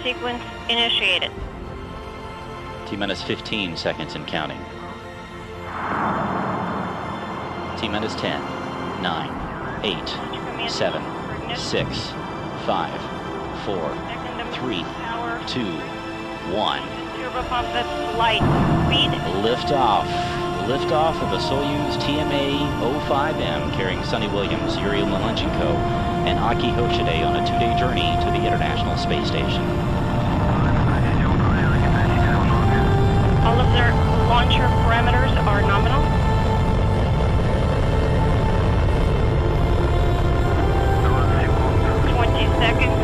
Sequence initiated. T-minus 15 seconds and counting. T-minus 10, 9, 8, 7, 6, 5, 4, 3, 2, 1. Turbopump at light speed. Liftoff. Liftoff of a Soyuz TMA-05M carrying Sonny Williams, Yuri Malenchenko, and Aki Hoshide on a 2-day journey to the International Space Station. All of their launcher parameters are nominal. Seconds.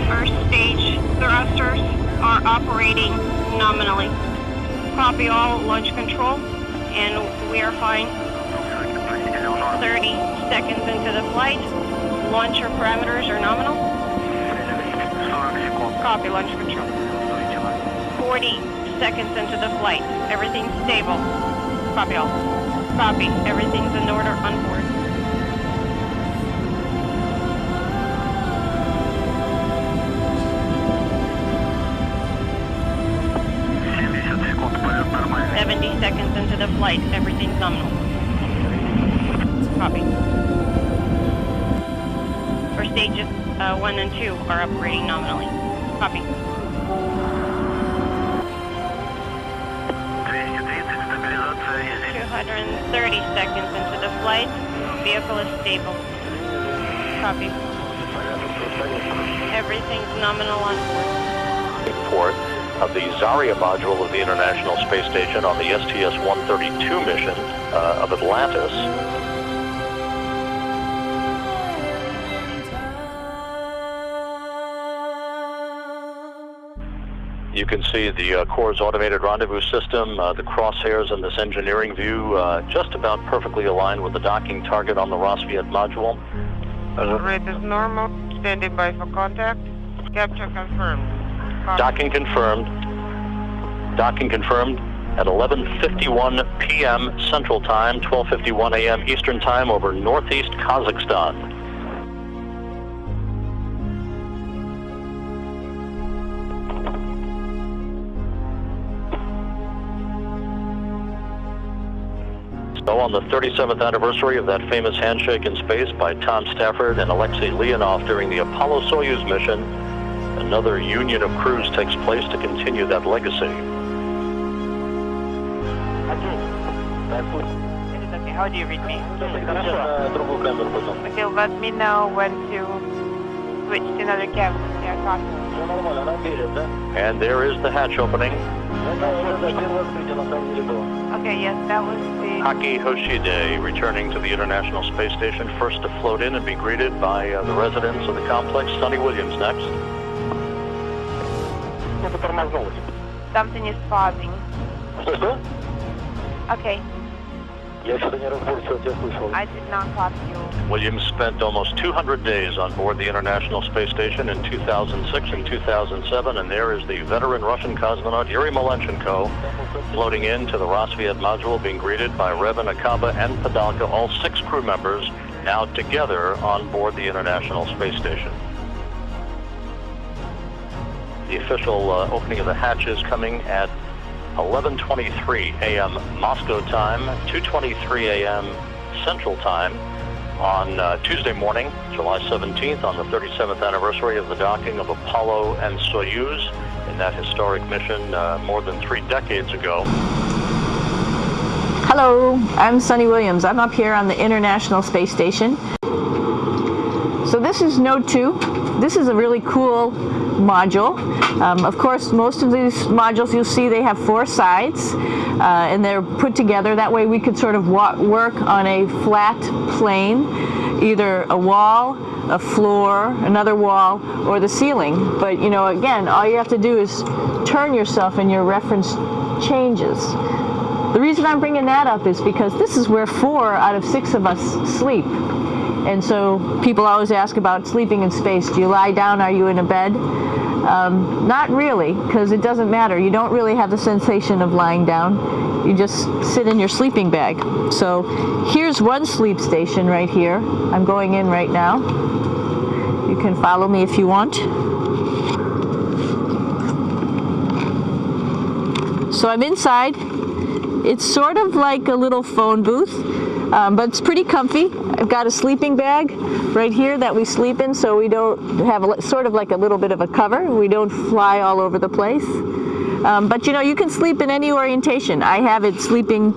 First stage thrusters are operating nominally. Copy all launch control, and we are fine. 30 seconds into the flight. Launcher parameters are nominal. Copy launch control. 40 seconds into the flight. Everything's stable. Copy all. Copy. Everything's in order on board. Seconds into the flight, everything's nominal. Copy. For stages 1 and 2 are operating nominally. Copy. 230 seconds into the flight, vehicle is stable. Copy. Everything's nominal on board. Of the Zarya module of the International Space Station on the STS-132 mission of Atlantis. You can see the Core's automated rendezvous system, the crosshairs in this engineering view, just about perfectly aligned with the docking target on the Rosviet module. Rate is normal, standing by for contact. Capture confirmed. Docking confirmed. Docking confirmed at 11:51 p.m. Central Time, 12:51 a.m. Eastern Time over northeast Kazakhstan. So on the 37th anniversary of that famous handshake in space by Tom Stafford and Alexei Leonov during the Apollo-Soyuz mission, another union of crews takes place to continue that legacy. Okay, how do you read me? Okay, let me know when to switch to another cabin. Yeah, copy. And there is the hatch opening. Okay, yes, that was the... Aki Hoshide returning to the International Space Station, first to float in and be greeted by the residents of the complex. Sonny Williams next. Something is pausing. Okay. I did not copy you. Williams spent almost 200 days on board the International Space Station in 2006 and 2007, and there is the veteran Russian cosmonaut Yuri Malenchenko floating into the Rosviet module, being greeted by Revin, Akaba, and Padalka, all 6 crew members now together on board the International Space Station. The official opening of the hatches coming at 11:23 a.m. Moscow time, 2:23 a.m. Central Time, on Tuesday morning, July 17th, on the 37th anniversary of the docking of Apollo and Soyuz in that historic mission more than 3 decades ago. Hello, I'm Sunny Williams. I'm up here on the International Space Station. So this is Node 2. This is a really cool module. Of course, most of these modules you'll see they have 4 sides and they're put together. That way we could sort of work on a flat plane, either a wall, a floor, another wall, or the ceiling. But you know, again, all you have to do is turn yourself and your reference changes. The reason I'm bringing that up is because this is where 4 out of 6 of us sleep. And so people always ask about sleeping in space. Do you lie down? Are you in a bed? Not really, because it doesn't matter. You don't really have the sensation of lying down. You just sit in your sleeping bag. So here's one sleep station right here. I'm going in right now. You can follow me if you want. So I'm inside. It's sort of like a little phone booth, but it's pretty comfy. I've got a sleeping bag right here that we sleep in, so we don't have sort of like a little bit of a cover. We don't fly all over the place. But you know, you can sleep in any orientation. I have it sleeping,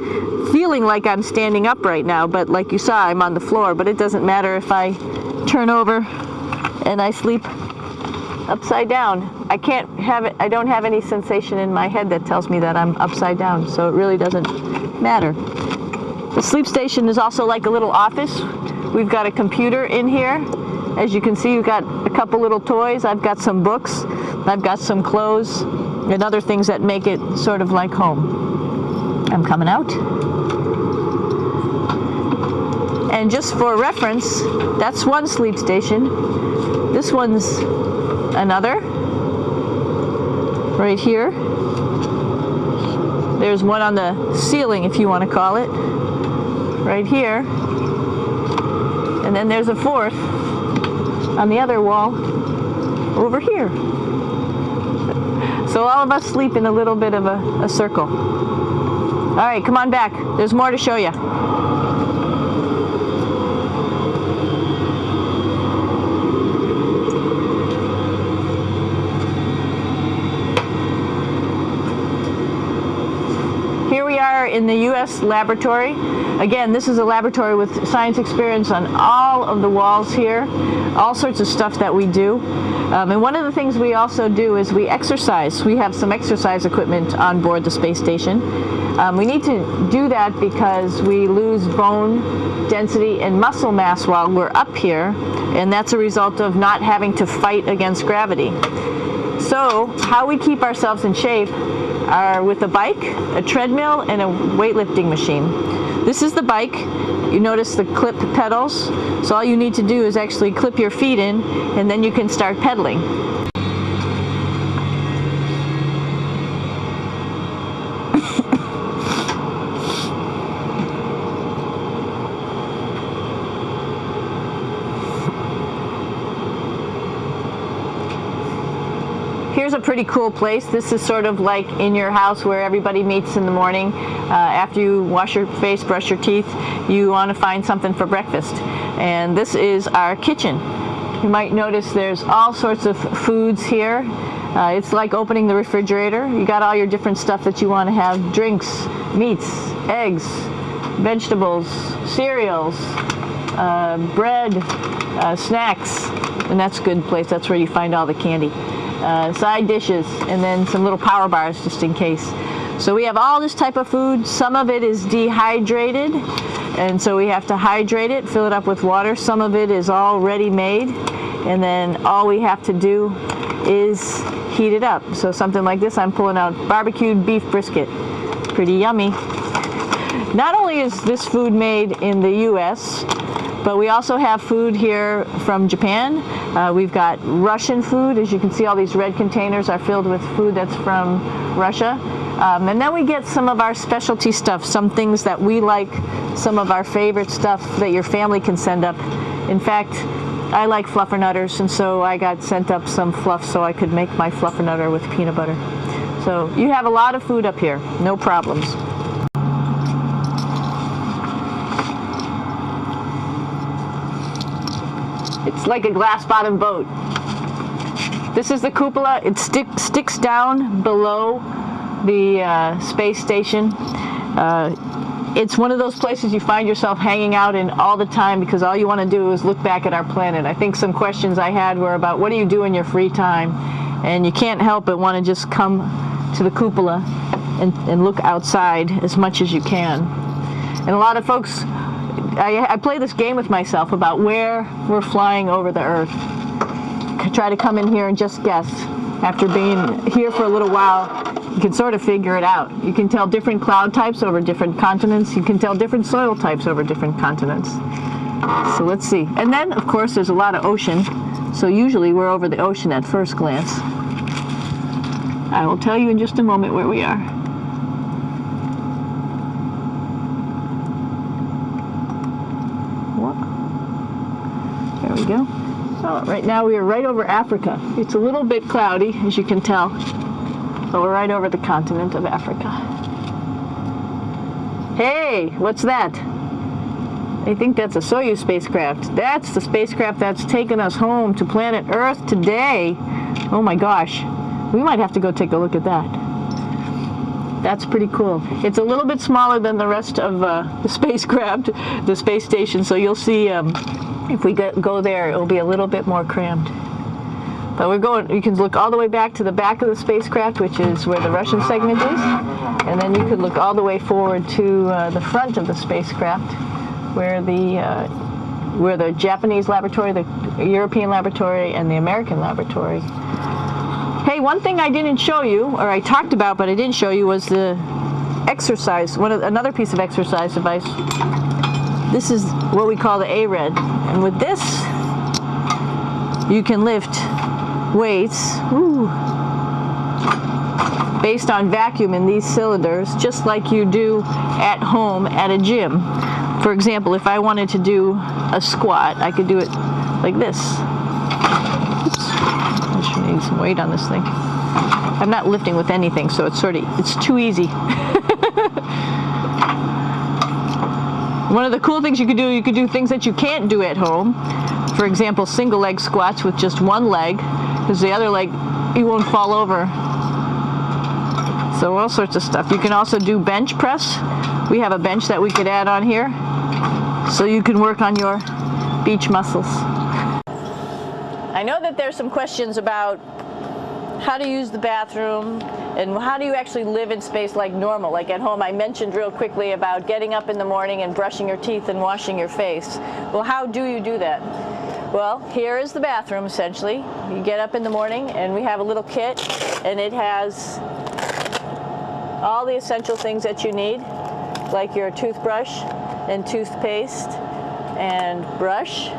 feeling like I'm standing up right now, but like you saw, I'm on the floor. But it doesn't matter if I turn over and I sleep upside down. I can't have it, I don't have any sensation in my head that tells me that I'm upside down, so it really doesn't matter. The sleep station is also like a little office. We've got a computer in here. As you can see, we've got a couple little toys. I've got some books. I've got some clothes and other things that make it sort of like home. I'm coming out. And just for reference, that's one sleep station. This one's another. Right here. There's one on the ceiling, if you want to call it. Right here. And then there's a 4th on the other wall over here. So all of us sleep in a little bit of a circle. All right, come on back. There's more to show you. Here we are in the U.S. laboratory. Again, this is a laboratory with science experience on all of the walls here, all sorts of stuff that we do. And one of the things we also do is we exercise. We have some exercise equipment on board the space station. We need to do that because we lose bone density and muscle mass while we're up here, and that's a result of not having to fight against gravity. So how we keep ourselves in shape are with a bike, a treadmill, and a weightlifting machine. This is the bike. You notice the clip pedals. So all you need to do is actually clip your feet in, and then you can start pedaling. Here's a pretty cool place. This is sort of like in your house where everybody meets in the morning. After you wash your face, brush your teeth, you want to find something for breakfast. And this is our kitchen. You might notice there's all sorts of foods here. It's like opening the refrigerator. You got all your different stuff that you want to have: drinks, meats, eggs, vegetables, cereals, bread, snacks. And that's a good place. That's where you find all the candy. Side dishes, and then some little power bars just in case. So we have all this type of food. Some of it is dehydrated, and so we have to hydrate it, fill it up with water. Some of it is already made, and then all we have to do is heat it up. So something like this, I'm pulling out barbecued beef brisket. Pretty yummy. Not only is this food made in the US, but we also have food here from Japan. We've got Russian food. As you can see, all these red containers are filled with food that's from Russia. And then we get some of our specialty stuff, some things that we like, some of our favorite stuff that your family can send up. In fact, I like fluffernutters, and so I got sent up some fluff so I could make my fluffernutter with peanut butter. So you have a lot of food up here, no problems. It's like a glass-bottom boat. This is the cupola. It sticks down below the space station. It's one of those places you find yourself hanging out in all the time because all you want to do is look back at our planet. I think some questions I had were about what do you do in your free time? And you can't help but want to just come to the cupola and look outside as much as you can. And a lot of folks, I play this game with myself about where we're flying over the Earth. Try to come in here and just guess. After being here for a little while, you can sort of figure it out. You can tell different cloud types over different continents. You can tell different soil types over different continents. So let's see. And then, of course, there's a lot of ocean. So usually we're over the ocean at first glance. I will tell you in just a moment where we are. There we go. Oh, right now we are right over Africa. It's a little bit cloudy, as you can tell, but we're right over the continent of Africa. Hey, what's that? I think that's a Soyuz spacecraft. That's the spacecraft that's taken us home to planet Earth today. Oh my gosh. We might have to go take a look at that. That's pretty cool. It's a little bit smaller than the rest of the spacecraft, the space station, so you'll see if we go there, it'll be a little bit more crammed. But we're going, you can look all the way back to the back of the spacecraft, which is where the Russian segment is, and then you could look all the way forward to the front of the spacecraft, where the Japanese laboratory, the European laboratory, and the American laboratory. Hey, one thing I didn't show you, or I talked about but I didn't show you, was the exercise, another piece of exercise device. This is what we call the A-Red, and with this you can lift weights based on vacuum in these cylinders, just like you do at home at a gym. For example, if I wanted to do a squat, I could do it like this. Oops. I should need some weight on this thing. I'm not lifting with anything, so it's too easy. One of the cool things you could do things that you can't do at home. For example, single leg squats with just one leg, because the other leg, you won't fall over. So all sorts of stuff. You can also do bench press. We have a bench that we could add on here, so you can work on your beach muscles. I know that there's some questions about how to use the bathroom and how do you actually live in space like normal, like at home. I mentioned real quickly about getting up in the morning and brushing your teeth and washing your face. Well, how do you do that? Well, here is the bathroom, essentially. You get up in the morning and we have a little kit, and it has all the essential things that you need, like your toothbrush and toothpaste and brush.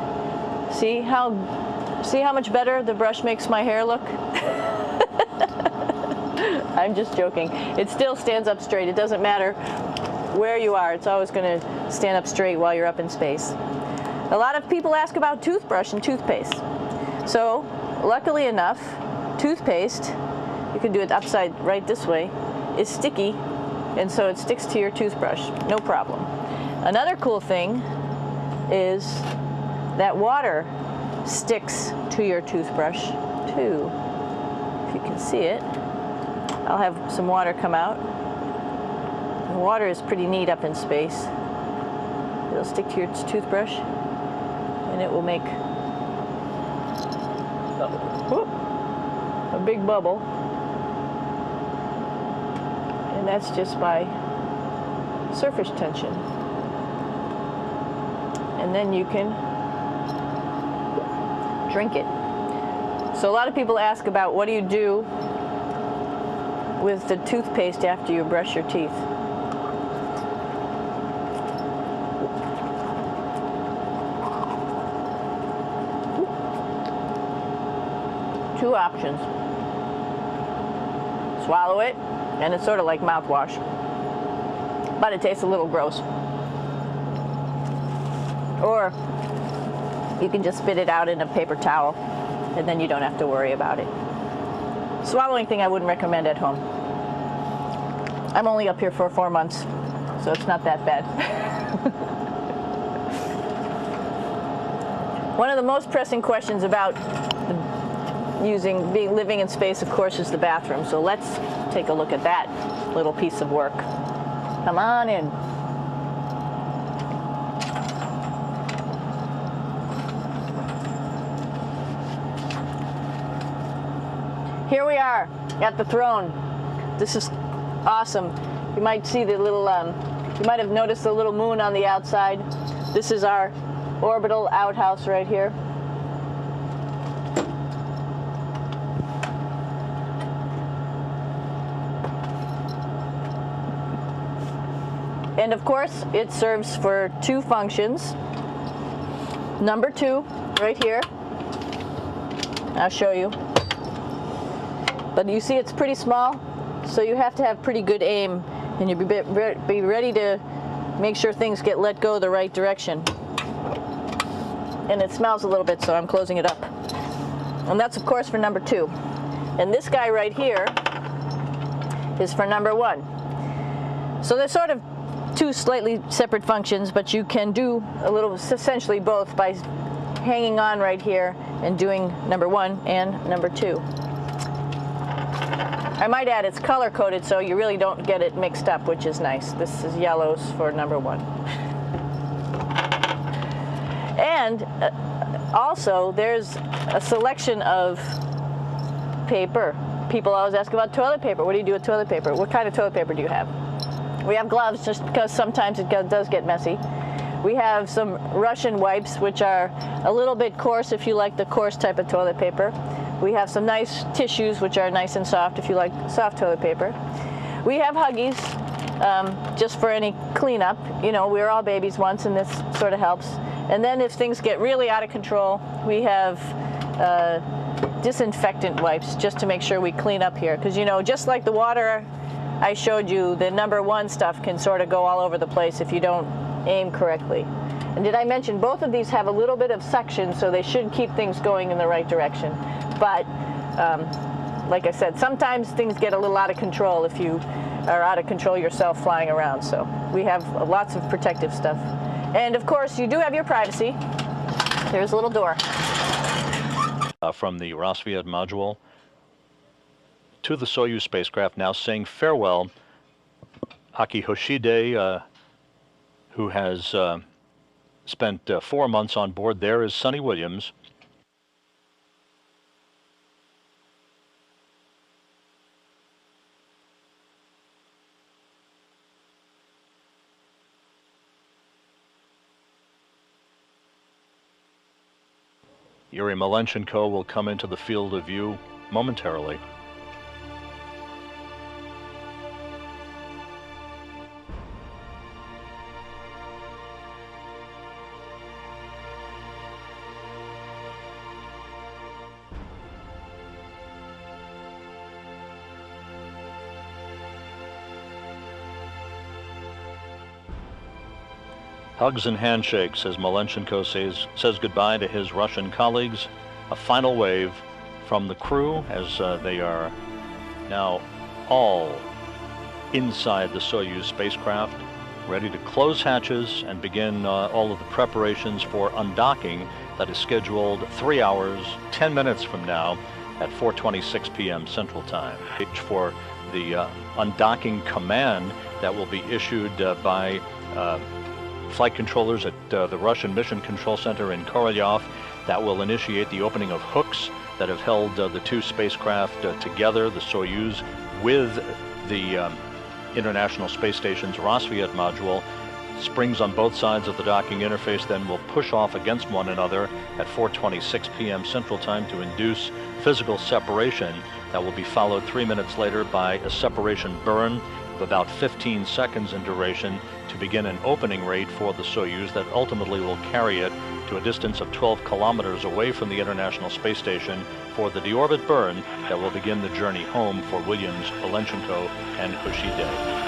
See how much better the brush makes my hair look? I'm just joking. It still stands up straight. It doesn't matter where you are. It's always going to stand up straight while you're up in space. A lot of people ask about toothbrush and toothpaste. So, luckily enough, toothpaste, you can do it upside right this way, is sticky, and so it sticks to your toothbrush. No problem. Another cool thing is that water sticks to your toothbrush too. If you can see it, I'll have some water come out. The water is pretty neat up in space. It'll stick to your toothbrush, and it will make a big bubble, and that's just by surface tension. And then you can drink it. So a lot of people ask about what do you do with the toothpaste after you brush your teeth. Two options. Swallow it, and it's sort of like mouthwash, but it tastes a little gross. Or you can just spit it out in a paper towel, and then you don't have to worry about it. Swallowing thing I wouldn't recommend at home. I'm only up here for 4 months, so it's not that bad. One of the most pressing questions about living in space, of course, is the bathroom. So let's take a look at that little piece of work. Come on in. Here we are at the throne. This is awesome. You might see the little, you might have noticed the little moon on the outside. This is our orbital outhouse right here. And of course, it serves for two functions. Number 2, right here. I'll show you. But you see it's pretty small, so you have to have pretty good aim, and you be ready to make sure things get let go the right direction. And it smells a little bit, so I'm closing it up. And that's, of course, for number 2. And this guy right here is for number 1. So they're sort of two slightly separate functions, but you can do a little, essentially both, by hanging on right here and doing number 1 and number 2. I might add it's color-coded, so you really don't get it mixed up, which is nice. This is yellows for number 1. And also, there's a selection of paper. People always ask about toilet paper. What do you do with toilet paper? What kind of toilet paper do you have? We have gloves, just because sometimes it does get messy. We have some Russian wipes, which are a little bit coarse if you like the coarse type of toilet paper. We have some nice tissues, which are nice and soft if you like soft toilet paper. We have Huggies, just for any cleanup. You know, we were all babies once, and this sort of helps. And then if things get really out of control, we have disinfectant wipes, just to make sure we clean up here. Because, you know, just like the water I showed you, the number 1 stuff can sort of go all over the place if you don't aim correctly. And did I mention both of these have a little bit of suction, so they should keep things going in the right direction. But like I said, sometimes things get a little out of control if you are out of control yourself flying around. So we have lots of protective stuff. And of course, you do have your privacy. There's a little door. From the Rassvet module to the Soyuz spacecraft, now saying farewell. Aki Hoshide, who has spent 4 months on board. There is Sonny Williams. Yuri Malenchenko will come into the field of view momentarily. Hugs and handshakes as Malenchenko says goodbye to his Russian colleagues. A final wave from the crew as they are now all inside the Soyuz spacecraft, ready to close hatches and begin all of the preparations for undocking that is scheduled 3 hours, 10 minutes from now at 4:26 p.m. Central Time. For the undocking command that will be issued by flight controllers at the Russian Mission Control Center in Korolyov, that will initiate the opening of hooks that have held the two spacecraft together, the Soyuz with the International Space Station's Rassvet module. Springs on both sides of the docking interface then will push off against one another at 4:26 p.m. Central Time to induce physical separation that will be followed 3 minutes later by a separation burn of about 15 seconds in duration to begin an opening rate for the Soyuz that ultimately will carry it to a distance of 12 kilometers away from the International Space Station for the deorbit burn that will begin the journey home for Williams, Malenchenko, and Hoshide.